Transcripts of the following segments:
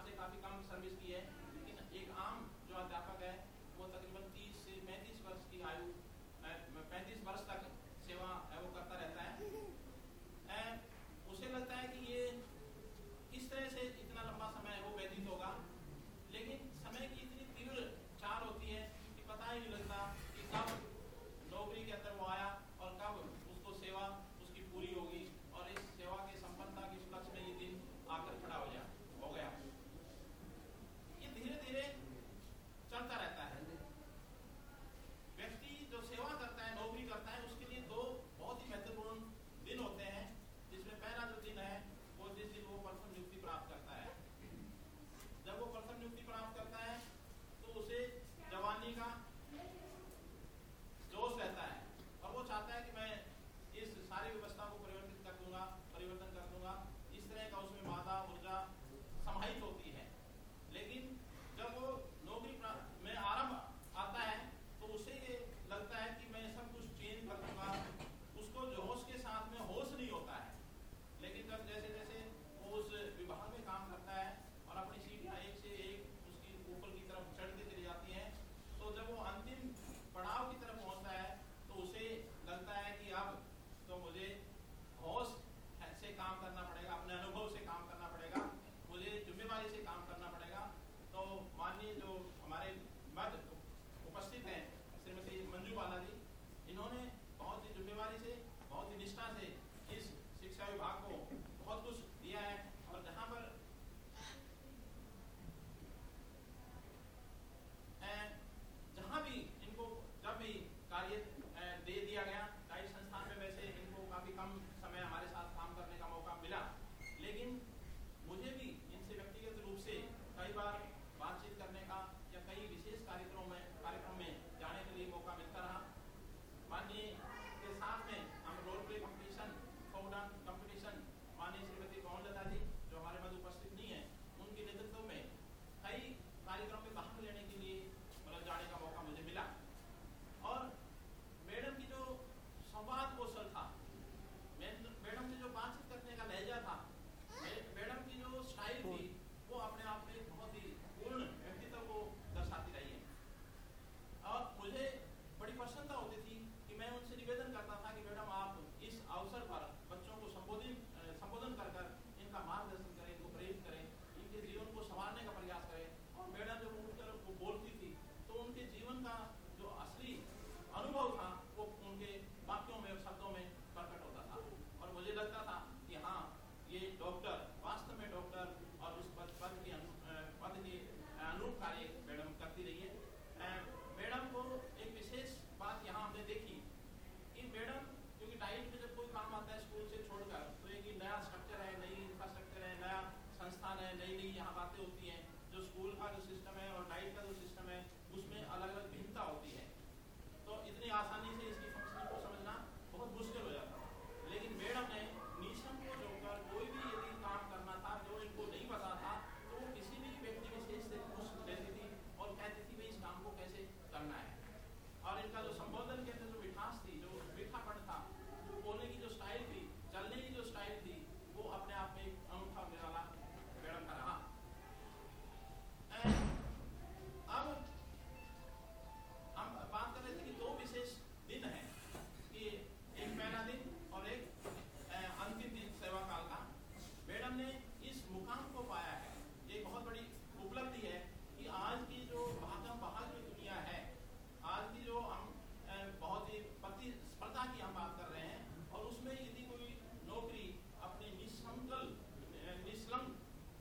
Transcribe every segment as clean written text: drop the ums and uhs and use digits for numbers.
हिसाब से काफी कम सर्विस की है, लेकिन एक आम जो अध्यापक है वो तकरीबन 30 से 35 वर्ष की आयु 35 वर्ष तक सेवा वो करता रहता है। उसे लगता है कि ये किस तरह से इतना लंबा समय वो व्यतीत होगा, लेकिन समय की इतनी तीव्र चाल होती है कि पता ही नहीं लगता कि कब नौकरी के अंदर वो आया और कब उसको सेवा उसकी पूरी होगी और इस सेवा के संपन्नता के उपलक्ष्य में ये दिन आकर खड़ा हो गया। ये धीरे धीरे चलता रहता है। व्यक्ति जो सेवा करता है, नौकरी करता है, उसके लिए दो बहुत ही महत्वपूर्ण दिन होते हैं, जिसमें पहला जो दिन है वो जिस दिन वो प्रथम नियुक्ति प्राप्त करता है। जब वो प्रथम नियुक्ति प्राप्त करता है तो उसे जवानी का जोश रहता है और वो चाहता है कि मैं इस सारी व्यवस्था को परिवर्तन कर दूंगा। इस तरह का उसमें मादा ऊर्जा समाहित होती है। लेकिन जब वो नौकरी में आरंभ आता है तो उसे ये लगता है कि मैं सब कुछ चेंज कर दूंगा। उसको जोश के साथ में होश नहीं होता है। लेकिन जब जैसे जैसे वो उस विभाग में काम करता है और अपनी सीढ़ियां एक से एक उसकी ऊपर की तरफ चढ़ती चली जाती हैं, तो जब वो अंतिम पड़ाव की तरफ पहुंचता है तो उसे लगता है कि अब तो मुझे होश से काम करना पड़ेगा, अपने अनुभव से काम करना पड़ेगा, मुझे जिम्मेवारी से काम करना पड़ेगा। तो माननीय जो हमारे मध्य उपस्थित हैं श्रीमती मंजू बाला जी, इन्होंने बहुत ही जिम्मेवारी से, बहुत ही निष्ठा से इस शिक्षा विभाग को बहुत कुछ दिया है। और जहाँ पर जहाँ भी इनको जब भी कार्य दे दिया गया, गाइड संस्थान में वैसे इनको काफी कम समय हमारे साथ काम करने का मौका मिला, लेकिन मुझे भी इनसे व्यक्तिगत रूप से कई बार बातचीत करने का या कई विशेष कार्यक्रम में जाने के लिए मौका मिलता रहा। माननीय के साथ में हम रोल प्ले कॉम्पिटिशन, फोक कॉम्पिटिशन, माननीय श्रीमती मोहनलता जी जो हमारे मध्य उपस्थित नहीं है, उनके नेतृत्व में कई कार्यक्रम में भाग लेने के लिए जाने का मौका मुझे मिला। और मैडम की जो संवाद कौशल था, मैडम की जो बातचीत करने का लहजा था, मैडम की जो स्टाइल थी, वो अपने आप में बहुत ही पूर्ण व्यक्तित्व को दर्शाती रही है। और मुझे बड़ी प्रसन्नता होती थी कि मैं उनसे निवेदन करता था कि मैडम आप इस अवसर पर बच्चों को संबोधन कर इनका मार्गदर्शन करें, इनको प्रेरित करें, इनके जीवन को संवारने का प्रयास करें। और मैडम जब उठकर वो बोलती थी तो उनके जीवन का जो असली अनुभव था वो उनके वाक्यों में और शब्दों में प्रकट होता था। और मुझे लगता था कि हाँ, ये डॉक्टर वास्तव में डॉक्टर और उस पद के अनुरूप कार्य मैडम करती रही है। मैडम को एक विशेष बात यहाँ हमने देखी कि मैडम, क्योंकि डाइट में जब कोई काम आता है स्कूल से छोड़कर, तो एक नया स्ट्रक्चर है, नई इंफ्रास्ट्रक्चर है, नया संस्थान है, नई नई यहाँ बातें होती हैं। जो स्कूल का जो सिस्टम है और डाइट का जो सिस्टम है उसमें अलग अलग भिन्नता होती है, तो इतनी आसानी से इसकी फंक्शनिंग को समझना बहुत मुश्किल हो जाता है। लेकिन मैडम ने निसंकोच होकर कोई भी यदि काम करना था जो इनको नहीं पता था तो वो किसी भी व्यक्ति विशेष से पूछ लेती थी और कहती थी भाई इस काम को कैसे करना है। और इनका जो संबोधन के अंदर जो मिठास थी, जो मीठापन था, जो बोलने की जो स्टाइल थी, चलने की जो स्टाइल थी, वो अपने आप में एक अनूठा निराला मैडम का रहा। अब हम बात कर रहे थे कि दो विशेष दिन हैं, कि एक पहला दिन और एक अंतिम दिन सेवा काल का। मैडम ने इस मुकाम को पाया है, ये बहुत बड़ी उपलब्धि है कि आज की जो भागम भाग की दुनिया है, आज की जो हम बहुत ही प्रतिस्पर्धा की हम बात कर रहे हैं, और उसमें यदि कोई नौकरी अपने निष्कलंक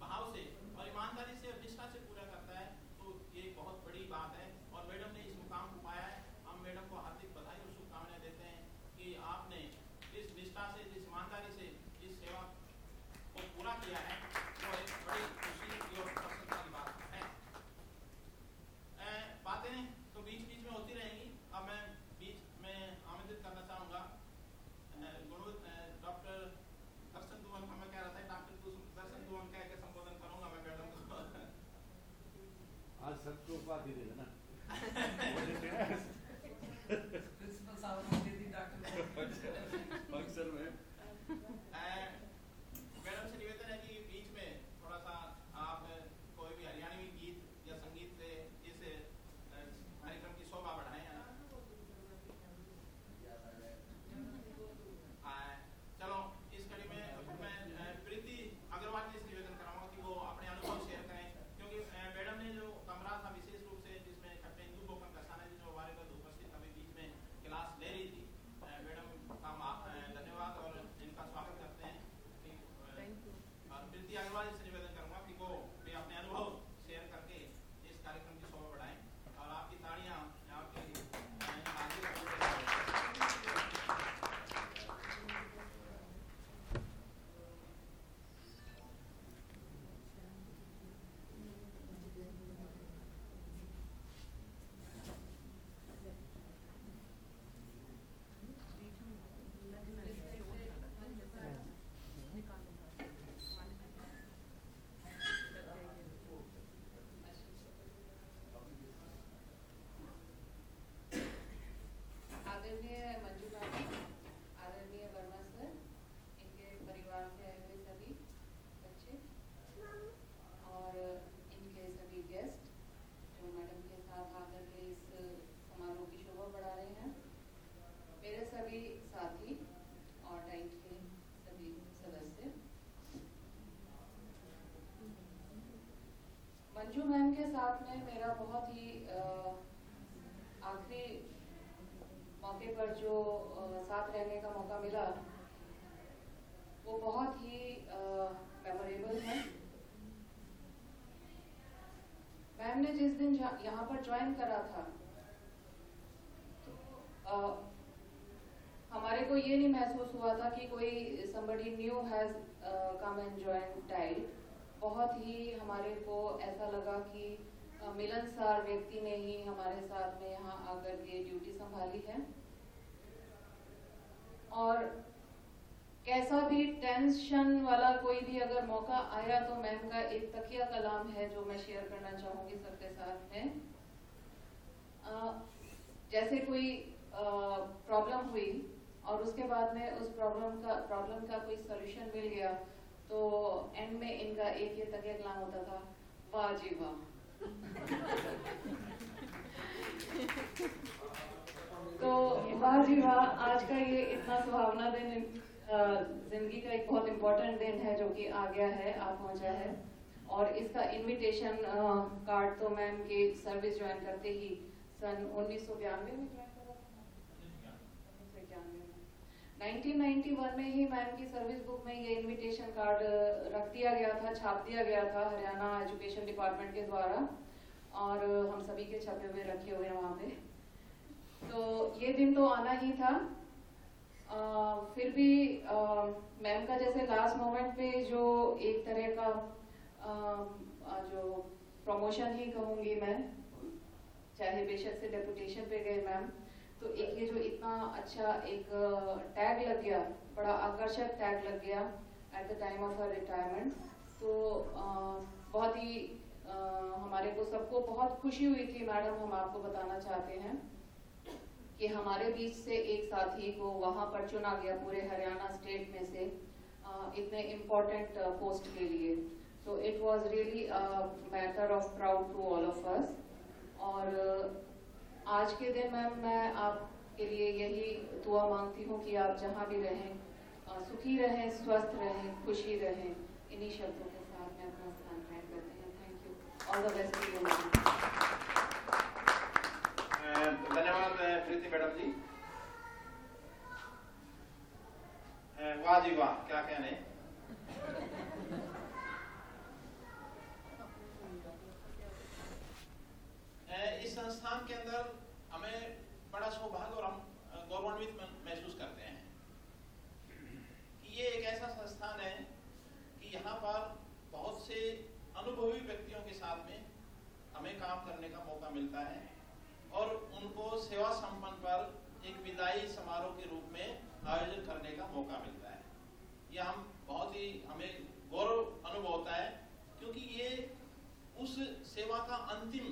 भाव से और ईमानदारी से और निष्ठा से पूरा करता है तो ये बहुत बड़ी बात है। और मैडम ने इस मुकाम को पाया है। हम मैडम को हार्दिक बधाई और शुभकामनाएं देते हैं कि आपने इस निष्ठा से, इस ईमानदारी से इस सेवा को पूरा किया है, वो एक बड़ी खुशी और प्रसन्नता की बात है। बातें तो बीच बीच में होती रहेंगी। अब मैं बीच में आमंत्रित करना चाहूँगा डॉक्टर दर्शन दुवन का। मैं कह रहा था डॉक्टर दर्शन दुवन कह के संबोधन करूँगा मैं मैडम को। आज सबको उपाधि दे देना। प्रिंसिपल साहब ने दे दी डॉक्टर फंक्शन में। मैडम से निवेदन है कि बीच में थोड़ा सा आप मैम के साथ में मेरा बहुत ही आखिरी मौके पर जो साथ रहने का मौका मिला वो बहुत ही मेमोरेबल है। मैम ने जिस दिन यहाँ पर ज्वाइन करा था तो हमारे को ये नहीं महसूस हुआ था कि कोई somebody new has come and joined TIDE। बहुत ही हमारे को ऐसा लगा कि मिलनसार व्यक्ति ने ही हमारे साथ में यहाँ आकर के ड्यूटी संभाली है। और कैसा भी टेंशन वाला कोई भी अगर मौका आया तो मैम का एक तकिया कलाम है जो मैं शेयर करना चाहूँगी सबके साथ में। जैसे कोई प्रॉब्लम हुई और उसके बाद में उस प्रॉब्लम का कोई सॉल्यूशन मिल गया तो एंड में इनका एक ये तकिया कलाम होता था, वाह जी वाह। तो वाह जी वाह, आज का ये इतना सुहावना दिन जिंदगी का एक बहुत इम्पोर्टेंट दिन है जो कि आ गया है, आ पहुंचा है। और इसका इनविटेशन कार्ड तो मैम के सर्विस ज्वाइन करते ही सन 1992 में ज्वाइन करा था, 1991 में ही मैम की सर्विस बुक में ये इनविटेशन कार्ड रख दिया गया था, छाप दिया गया था हरियाणा एजुकेशन डिपार्टमेंट के द्वारा, और हम सभी के छपे हुए रखे हुए हैं वहाँ पे। तो ये दिन तो आना ही था। फिर भी मैम का जैसे लास्ट मोमेंट पे जो एक तरह का जो प्रमोशन ही कहूँगी मैं, चाहे बेशक से डेपुटेशन पे गए मैम, तो एक ये जो इतना अच्छा एक टैग लग गया, बड़ा आकर्षक टैग लग गया at the time of her retirement. तो बहुत ही हमारे को सबको बहुत खुशी हुई थी मैडम। हम आपको बताना चाहते हैं कि हमारे बीच से एक साथी को वहाँ पर चुना गया पूरे हरियाणा स्टेट में से इतने इम्पोर्टेंट पोस्ट के लिए। तो it was really matter of proud to all of us. और आज के दिन मैम मैं आपके लिए यही दुआ मांगती हूँ कि आप जहाँ भी रहें सुखी रहें, स्वस्थ रहें, खुशी रहें। इन्हीं शब्दों के साथ में अपना स्थान ग्रहण करते हैं। Thank you, all the best to you. धन्यवाद प्रीति मैडम जी। वाह जी वाह, क्या कहने। इस संस्थान के अंदर हमें बड़ा सौभाग्य और हम गौरवान्वित महसूस करते हैं कि ये एक ऐसा संस्थान है कि यहाँ पर बहुत से अनुभवी व्यक्तियों के साथ में हमें काम करने का मौका मिलता है और उनको सेवा संपन्न पर एक विदाई समारोह के रूप में आयोजन करने का मौका मिलता है। यह हम बहुत ही हमें गौरव अनुभव होता है, क्योंकि ये उस सेवा का अंतिम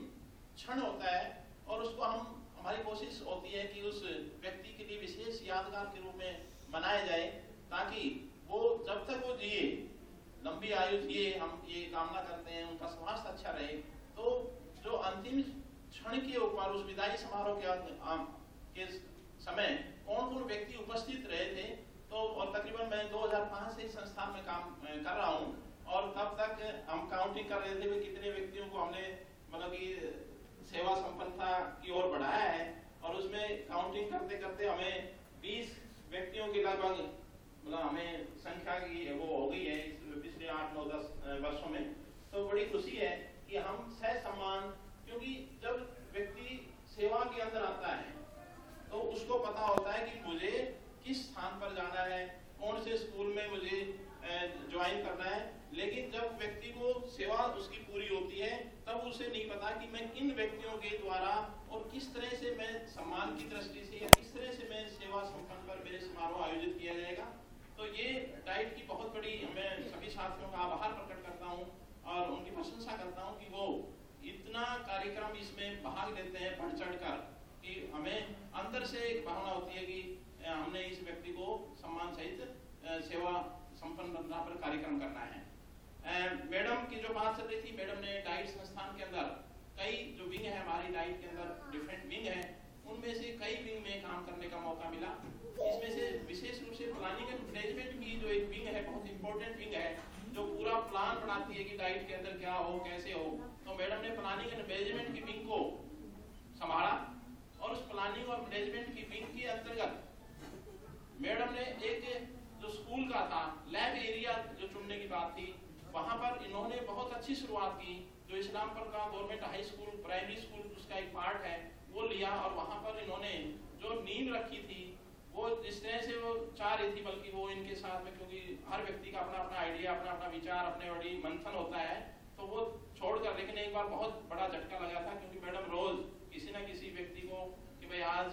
क्षण होता है और उसको हमारी कोशिश होती है कि उस व्यक्ति के लिए विशेष यादगार के रूप में मनाया जाए, ताकि वो जब तक वो जिए, लंबी आयु जिए, हम ये कामना करते हैं, उनका स्वास्थ्य अच्छा रहे। तो जो अंतिम क्षण के ऊपर उस विदाई समारोह के समय कौन कौन व्यक्ति उपस्थित रहे थे, तो और तकरीबन मैं 2005 से इस संस्थान में काम कर रहा हूँ, और तब तक हम काउंटिंग कर रहे थे कितने व्यक्तियों को हमने मतलब कि सेवा संपन्नता की ओर बढ़ाया है, और उसमें काउंटिंग करते करते हमें 20 व्यक्तियों के लगभग मतलब हमें संख्या की वो हो गई है पिछले 8, 9, 10 वर्षों में। तो बड़ी खुशी है कि हम सह सम्मान, क्योंकि जब व्यक्ति सेवा के अंदर आता है तो उसको पता होता है कि मुझे किस स्थान पर जाना है, कौन से स्कूल में मुझे ज्वाइन करना है। लेकिन जब व्यक्ति को सेवा उसकी पूरी होती है तब उसे नहीं पता कि मैं किन व्यक्तियों के द्वारा और किस तरह से मैं सम्मान की दृष्टि से या किस तरह से मैं सेवा संपन्न पर मेरे समारोह आयोजित किया जाएगा। तो ये डाइट की बहुत बड़ी मैं सभी साथियों का आभार प्रकट करता हूँ और उनकी प्रशंसा करता हूँ कि वो इतना कार्यक्रम इसमें भाग लेते हैं बढ़ चढ़ कर, कि हमें अंदर से एक भावना होती है कि हमने इस व्यक्ति को सम्मान सहित सेवा संपन्न पर कार्यक्रम करना है। मैडम की जो बात चल रही थी, मैडम ने डाइट संस्थान के अंदर कई जो विंग है, हमारी डाइट के अंदर डिफरेंट विंग है, उनमें से कई विंग में काम करने का मौका मिला। इसमें से विशेष रूप से प्लानिंग एंड मैनेजमेंट की जो एक विंग है, बहुत इंपॉर्टेंट विंग है, जो पूरा प्लान बनाती है कि डाइट के अंदर क्या हो कैसे हो, तो मैडम ने प्लानिंग एंड मैनेजमेंट की विंग को संभाला और उस प्लानिंग और मैनेजमेंट की विंग के अंतर्गत मैडम ने एक जो स्कूल का था लैब एरिया जो चुनने की बात थी, वहां पर इन्होंने बहुत अच्छी शुरुआत की। जो इस्लामपुर का government high school primary school उसका एक पार्ट है वो लिया और वहां पर इन्होंने जो नींव रखी थी वो जिस तरह से वो चाह रही थी, बल्कि वो इनके साथ में, क्योंकि हर व्यक्ति का अपना अपना आइडिया अपना अपना विचार अपने बड़ी मंथन होता है, तो वो छोड़कर, लेकिन एक बार बहुत बड़ा झटका लगा था क्योंकि मैडम रोज किसी न किसी व्यक्ति को कि भाई आज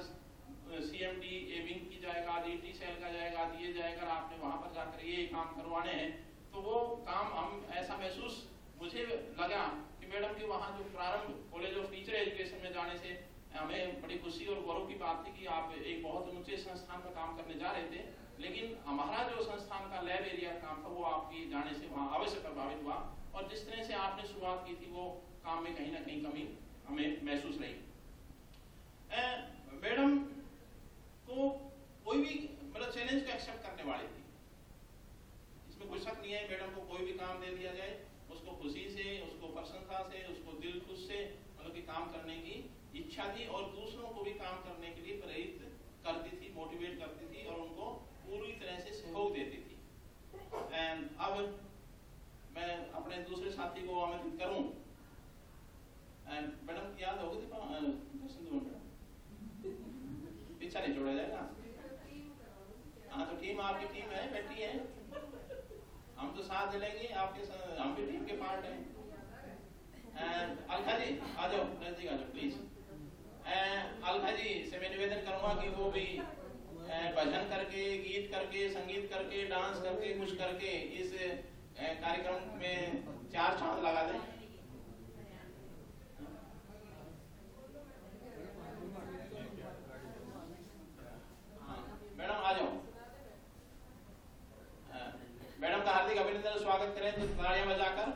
CMD विंग की जाएगा, आज ET सेल का जाएगा, आज ये जाएगा, आपने वहां पर जाकर ये काम करवाने हैं। तो वो काम हम ऐसा महसूस मुझे लगा कि मैडम के वहाँ जो प्रारंभ कॉलेज ऑफ टीचर एजुकेशन में जाने से हमें बड़ी खुशी और गौरव की बात थी कि आप एक बहुत ऊंचे संस्थान में काम करने जा रहे थे, लेकिन हमारा जो संस्थान का लैब एरिया काम था वो आपकी जाने से वहाँ अवश्य प्रभावित हुआ और जिस तरह से आपने शुरुआत की थी वो काम में कहीं ना कहीं कमी हमें महसूस रही। मैडम को कोई भी मतलब चैलेंज को एक्सेप्ट करने वाली थी, इसमें कोई शक नहीं है। मैडम को कोई भी काम दे दिया जाए उसको खुशी से, उसको प्रसन्नता से, उसको दिल खुश से मतलब कि काम करने की इच्छा थी और दूसरों को भी काम करने के लिए प्रेरित करती थी, मोटिवेट करती थी और उनको पूरी तरह से सहयोग देती थी। एंड अब मैं अपने दूसरे साथी को आमंत्रित करूं। एंड मैडम याद होगी मैडम, पीछा नहीं छोड़ा जाएगा। हाँ तो टीम आपकी टीम है, बैठी है, हम तो साथ चलेंगे आपके साथ, हम भी टीम के पार्ट हैं। अलका जी आ जाओ, नजदीक आ जाओ प्लीज। अलका जी से मैं निवेदन करूंगा कि वो भी भजन करके, गीत करके, संगीत करके, डांस करके, कुछ करके इस कार्यक्रम में 4 चांद लगा दें। मैडम आ जाओ, मैडम का हार्दिक अभिनंदन स्वागत करें तो तालियां बजाकर।